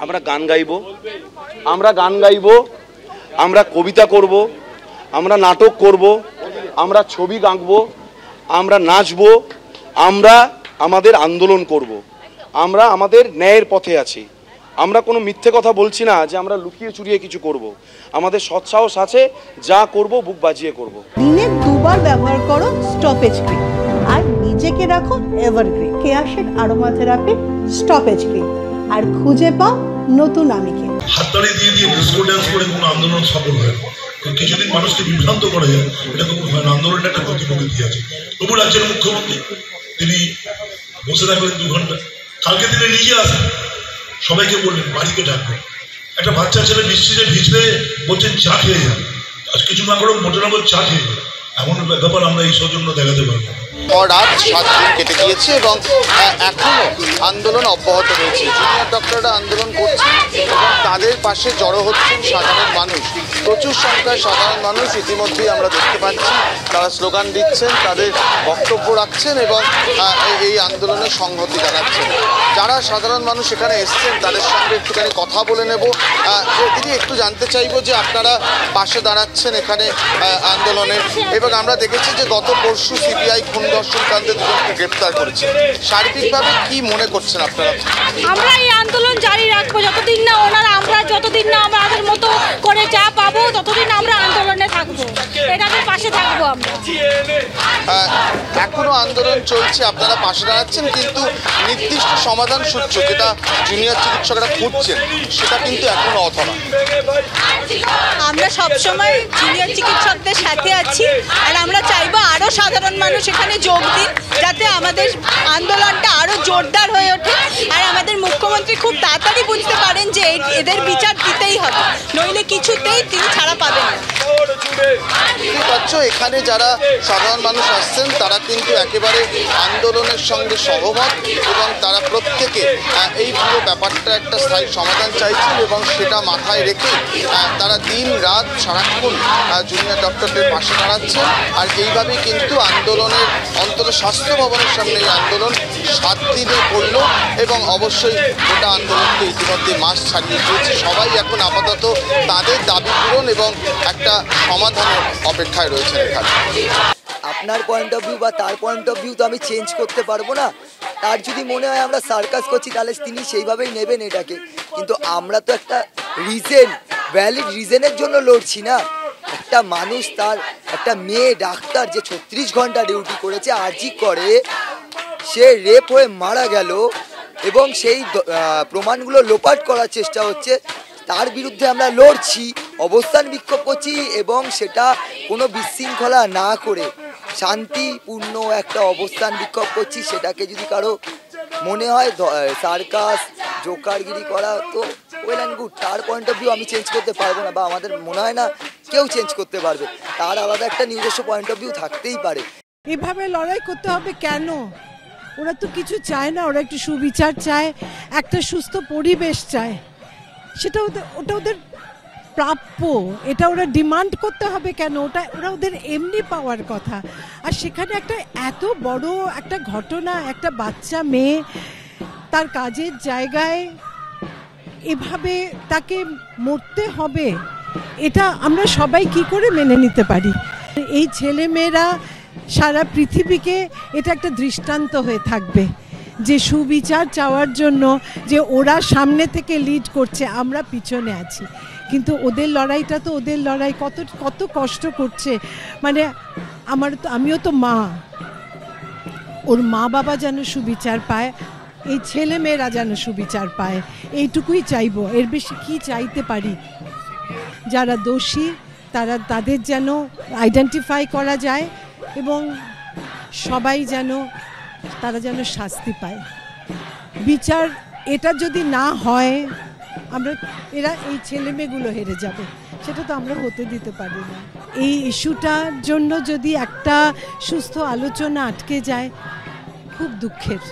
আমরা গান গাইব, আমরা কবিতা করব, আমরা নাটক করব, আমরা ছবি আঁকবো, আমরা নাচবো, আমরা আমাদের আন্দোলন করব। আমরা আমাদের ন্যায়ের পথে আছি। আমরা কোনো মিথ্যে কথা বলছি না যে আমরা লুকিয়ে চুরিয়ে কিছু করব। আমাদের সৎসাহস আছে, যা করব বুক বাজিয়ে করব। দিনে দুবার ব্যবহার করো স্টপেজ ক্রিম আর নিজেকে রাখো evergreen. Keya Seth aromatherapy stop age cream আর খুঁজে পাও নতুন আমিকে। হাততালি দিয়ে দিয়ে ডিস্কো ড্যান্স করে কোনো আন্দোলন সফল হয়, কিছুদিন মানুষকে বিভ্রান্ত করা যায়, এটা কোনো হয় না। আন্দোলনটা একটা গতি প্রকৃতি আছে। তবু রাজ্যের মুখ্যমন্ত্রী তিনি বসে থাকলেন 2 ঘন্টা। কালকে তিনি নিজে আসেন, সবাইকে বললেন বাড়িতে ডাকবেন। একটা বাচ্চা ছেলে বৃষ্টিতে ভিজলে বলছেন চা খেয়ে যান, আজ কিছু না করে মোটামুটি চা খেয়ে যান। এমন ব্যাপার আমরা এই সৌজন্য দেখাতে পারবো। রাত 7 দিন কেটে গিয়েছে এবং এখনো আন্দোলন অব্যাহত রয়েছে। জুনিয়র ডক্টররা আন্দোলন করছেন এবং তাদের পাশে জড়ো হচ্ছেন সাধারণ মানুষ। প্রচুর সংখ্যায় সাধারণ মানুষ ইতিমধ্যেই আমরা দেখতে পাচ্ছি, তারা স্লোগান দিচ্ছেন, তাদের বক্তব্য রাখছেন এবং এই আন্দোলনে সংহতি জানাচ্ছেন। যারা সাধারণ মানুষ এখানে এসছেন তাদের সঙ্গে একটুখানি কথা বলে নেব। দিদি, একটু জানতে চাইবো যে আপনারা পাশে দাঁড়াচ্ছেন এখানে আন্দোলনের, এবং আমরা দেখেছি যে গত পরশু সিবিআই খুন ধর্ষণকাণ্ডে 2জনকে গ্রেপ্তার করেছে। সার্বিকভাবে কি মনে করছেন আপনারা? আমরা এই আন্দোলন জারি রাখবো যতদিন না যতদিন না আমরা আমাদের মতো করে যা পাবো ততদিন আমরা আন্দোলনে থাকবো, এটাদের পাশে থাকবো আমরা। এখনো আন্দোলন চলছে, আপনারা পাশে দাঁড়াচ্ছেন, কিন্তু নির্দিষ্ট সমাধান সূত্র যেটা জুনিয়র চিকিৎসকরা খুঁজছেন সেটা কিন্তু এখনো অথবা। আমরা সবসময় জুনিয়র চিকিৎসকদের সাথে আছি আর আমরা চাইবো আরো সাধারণ মানুষ এখানে যোগ দিন, যাতে আমাদের আন্দোলনটা আরো জোরদার হয়ে ওঠে আর আমাদের মুখ্যমন্ত্রী খুব তাড়াতাড়ি বুঝতে পারেন যে এদের বিচার দিতেই হবে, নইলে কিছুতেই তিনি ছাড়া পাবেন না। এখানে যারা সাধারণ মানুষ আসছেন তারা কিন্তু একেবারে আন্দোলনের সঙ্গে সহমত এবং তারা প্রত্যেকে এই পুরো ব্যাপারটা একটা স্থায়ী সমাধান চাইছেন এবং সেটা মাথায় রেখে তারা দিন রাত সারাক্ষণ জুনিয়র ডক্টরদের পাশে দাঁড়াচ্ছেন। আর এইভাবেই কিন্তু আন্দোলনের অন্তত স্বাস্থ্য ভবনের সামনে এই আন্দোলন 7 দিনে পড়ল এবং অবশ্যই গোটা আন্দোলনকে ইতিমধ্যে মাস ছাড়িয়ে গিয়েছে। সবাই এখন আপাতত তাদের দাবি পূরণ এবং একটা সমাধানের অপেক্ষায় রয়েছে এখানে। আপনার পয়েন্ট অফ ভিউ বা তার পয়েন্ট অফ ভিউ তো আমি চেঞ্জ করতে পারবো না। তার যদি মনে হয় আমরা সার্কাস করছি তাহলে তিনি সেইভাবেই নেবেন এটাকে, কিন্তু আমরা তো একটা ভ্যালিড রিজনের জন্য লড়ছি না। একটা মানুষ, তার একটা মেয়ে ডাক্তার যে 36 ঘন্টা ডিউটি করেছে আরজি করে, সে রেপ হয়ে মারা গেল এবং সেই প্রমাণগুলো লোপাট করার চেষ্টা হচ্ছে, তার বিরুদ্ধে আমরা লড়ছি, অবস্থান বিক্ষোভ করছি এবং সেটা কোনো বিশৃঙ্খলা না করে শান্তিপূর্ণ একটা অবস্থান বিক্ষোভ করছি। সেটাকে যদি কারো মনে হয় সার্কাস জোকারগিরি করা, তো ওয়েল অ্যান্ড গুড, তার পয়েন্ট অফ ভিউ আমি চেঞ্জ করতে পারবো না বা আমাদের মনে হয় না কেউ চেঞ্জ করতে পারবে। তার আলাদা একটা নিজস্ব পয়েন্ট অফ ভিউ থাকতেই পারে। এভাবে লড়াই করতে হবে কেন? ওরা তো কিছু চায় না, ওরা একটু সুবিচার চায়, একটা সুস্থ পরিবেশ চায়, সেটা ওটা ওদের প্রাপ্য। এটা ওরা ডিমান্ড করতে হবে কেন? ওরা ওদের এমনি পাওয়ার কথা। আর সেখানে একটা এত বড় একটা ঘটনা, একটা বাচ্চা মেয়ে তার কাজের জায়গায় এভাবে তাকে মরতে হবে, এটা আমরা সবাই কি করে মেনে নিতে পারি? এই ছেলে মেয়েরা সারা পৃথিবীকে এটা একটা দৃষ্টান্ত হয়ে থাকবে যে সুবিচার চাওয়ার জন্য যে ওরা সামনে থেকে লিড করছে, আমরা পিছনে আছি। কিন্তু ওদের লড়াইটা তো ওদের লড়াই, কত কষ্ট করছে। মানে আমিও তো মা, ওর মা বাবা যেন সুবিচার পায়, এই ছেলে মেয়েরা যেন সুবিচার পায়, এইটুকুই চাইবো। এর বেশি কি চাইতে পারি? যারা দোষী তাদের যেন আইডেন্টিফাই করা যায় এবং সবাই তারা যেন শাস্তি পায়। বিচার এটা যদি না হয় এই ছেলে মেয়েগুলো হেরে যাবে, সেটা তো আমরা হতে দিতে পারি না। এই ইস্যুটার জন্য যদি একটা সুস্থ আলোচনা আটকে যায়, খুব দুঃখের।